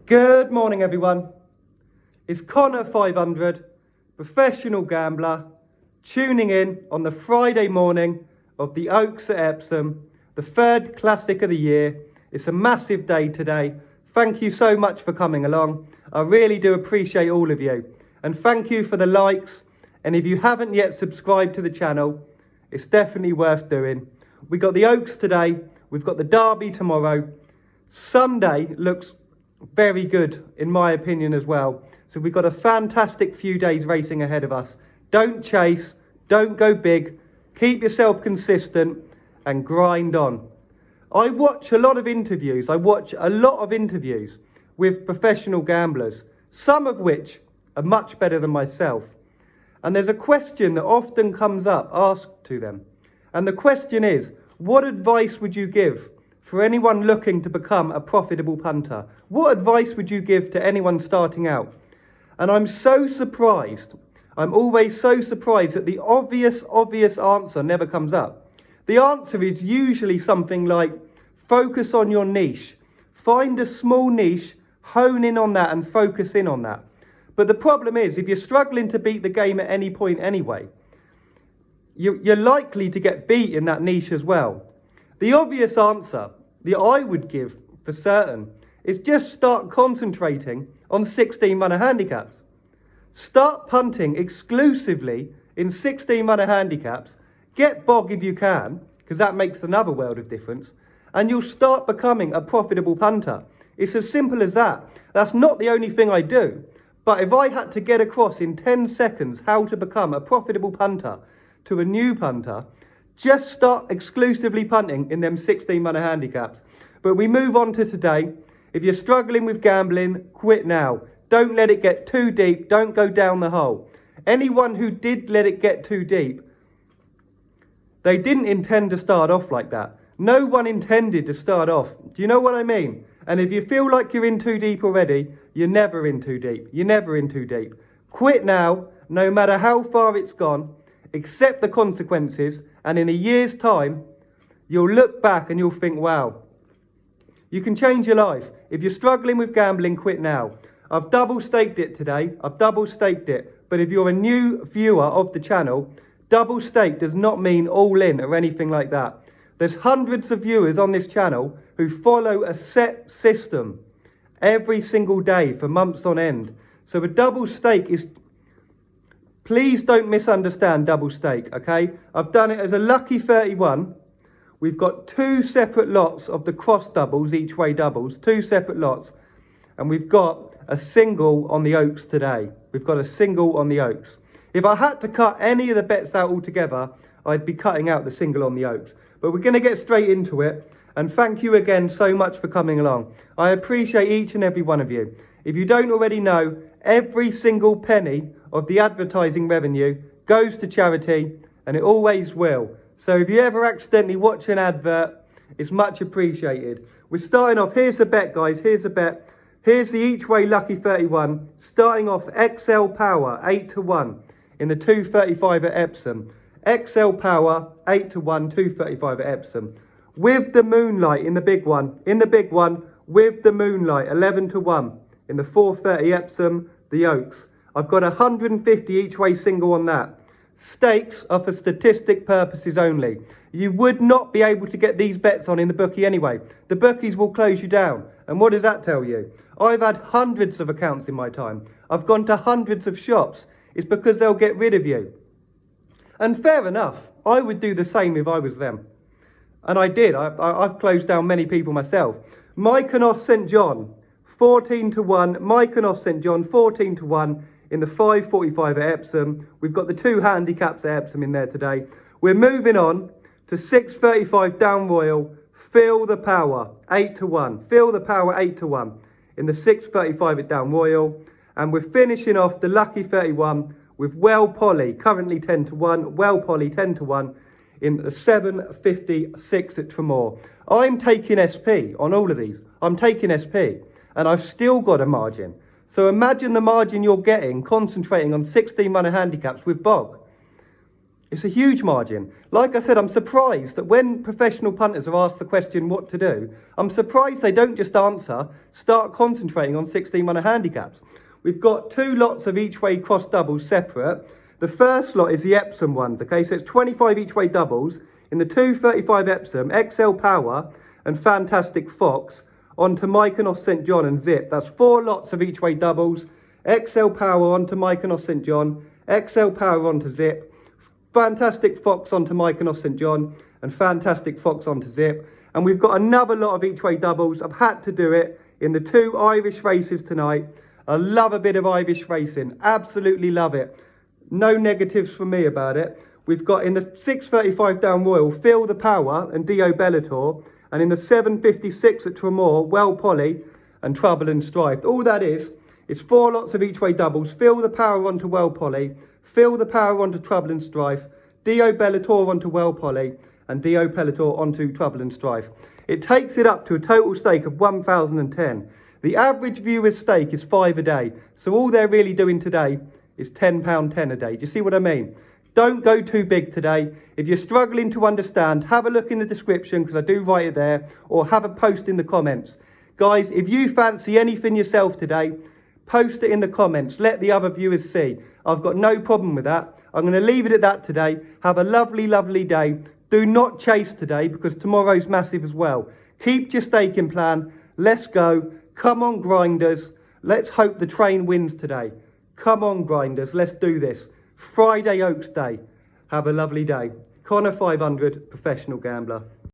Good morning, everyone. It's Connor 500, professional gambler, tuning in on the Friday morning of the Oaks at Epsom, the third classic of the year. It's a massive day today. Thank you so much for coming along. I really do appreciate all of you. And thank you for the likes. And if you haven't yet subscribed to the channel, it's definitely worth doing. We got the Oaks today. We've got the Derby tomorrow. Sunday looks very good, in my opinion, as well. So we've got a fantastic few days racing ahead of us. Don't chase, don't go big, keep yourself consistent and grind on. I watch a lot of interviews with professional gamblers, some of which are much better than myself. And there's a question that often comes up asked to them. And the question is, what advice would you give for anyone looking to become a profitable punter? What advice would you give to anyone starting out? And I'm so surprised. I'm always so surprised that the obvious answer never comes up. The answer is usually something like, focus on your niche. Find a small niche, hone in on that and focus in on that. But the problem is, if you're struggling to beat the game at any point anyway, you're likely to get beat in that niche as well. The obvious answer that I would give for certain is just start concentrating on 16-runner handicaps. Start punting exclusively in 16-runner handicaps. Get bog if you can, because that makes another world of difference. And you'll start becoming a profitable punter. It's as simple as that. That's not the only thing I do. But if I had to get across in 10 seconds how to become a profitable punter to a new punter, just start exclusively punting in them 16-runner handicaps. But we move on to today. If you're struggling with gambling, quit now. Don't let it get too deep. Don't go down the hole. Anyone who did let it get too deep, they didn't intend to start off like that. No one intended to start off. Do you know what I mean? And if you feel like you're in too deep already, you're never in too deep. You're never in too deep. Quit now, no matter how far it's gone. Accept the consequences, and in a year's time, you'll look back and you'll think, wow, you can change your life. If you're struggling with gambling, quit now. I've double staked it today. I've double staked it. But if you're a new viewer of the channel, double stake does not mean all in or anything like that. There's hundreds of viewers on this channel who follow a set system every single day for months on end. So a double stake is, please don't misunderstand double stake, okay? I've done it as a lucky 31. We've got two separate lots of the cross doubles, each way doubles, two separate lots. And we've got a single on the Oaks today. We've got a single on the Oaks. If I had to cut any of the bets out altogether, I'd be cutting out the single on the Oaks. But we're going to get straight into it. And thank you again so much for coming along. I appreciate each and every one of you. If you don't already know, every single penny of the advertising revenue goes to charity, and it always will. So if you ever accidentally watch an advert, it's much appreciated. We're starting off, here's the bet, guys, here's the bet. Here's the each way lucky 31, starting off XL Power 8-1 in the 235 at Epsom. XL Power 8-1, 235 at Epsom. With the Moonlight in the big one, with the Moonlight 11-1 in the 430 Epsom, the Oaks. I've got 150 each way single on that. Stakes are for statistic purposes only. You would not be able to get these bets on in the bookie anyway. The bookies will close you down. And what does that tell you? I've had hundreds of accounts in my time. I've gone to hundreds of shops. It's because they'll get rid of you. And fair enough. I would do the same if I was them. And I did. I've closed down many people myself. Mykonos St John, 14-1. Mykonos St John, 14-1 in the 545 at Epsom. We've got the two handicaps at Epsom in there today. We're moving on to 635 Down Royal. Feel the Power, 8-1. Feel the Power, 8-1 in the 635 at Down Royal. And we're finishing off the lucky 31 with Well Polly, currently 10-1. Well Polly, 10-1 in the 756 at Tramore. I'm taking SP on all of these. I'm taking SP, and I've still got a margin. So imagine the margin you're getting concentrating on 16-runner handicaps with bog. It's a huge margin. Like I said, I'm surprised that when professional punters are asked the question what to do, I'm surprised they don't just answer, start concentrating on 16-runner handicaps. We've got 2 lots of each way cross doubles separate. The first lot is the Epsom ones, okay? So it's 25 each way doubles in the 235 Epsom, XL Power and Fantastic Fox onto Mykonos St John and Zip. That's 4 lots of each way doubles, XL Power onto Mykonos St John, XL Power onto Zip, Fantastic Fox onto Mykonos St John and Fantastic Fox onto Zip. And we've got another lot of each way doubles. I've had to do it in the 2 Irish races tonight. I love a bit of Irish racing, absolutely love it. No negatives from me about it. We've got in the 635 down Royal, Feel the Power and Dio Bellator, and in the 756 at Tramore, Well Polly and Trouble and Strife. All that is 4 lots of each way doubles, Feel the Power onto Well Polly, Feel the Power onto Trouble and Strife, Dio Bellator onto Well Polly, and Dio Bellator onto Trouble and Strife. It takes it up to a total stake of 1,010. The average viewer's stake is 5 a day, so all they're really doing today is £10.10 a day. Do you see what I mean? Don't go too big today. If you're struggling to understand, have a look in the description, because I do write it there, or have a post in the comments. Guys, if you fancy anything yourself today, post it in the comments. Let the other viewers see. I've got no problem with that. I'm going to leave it at that today. Have a lovely, lovely day. Do not chase today, because tomorrow's massive as well. Keep your staking plan. Let's go. Come on, grinders. Let's hope the train wins today. Come on, grinders. Let's do this. Friday Oaks Day. Have a lovely day. Connor 500, professional gambler.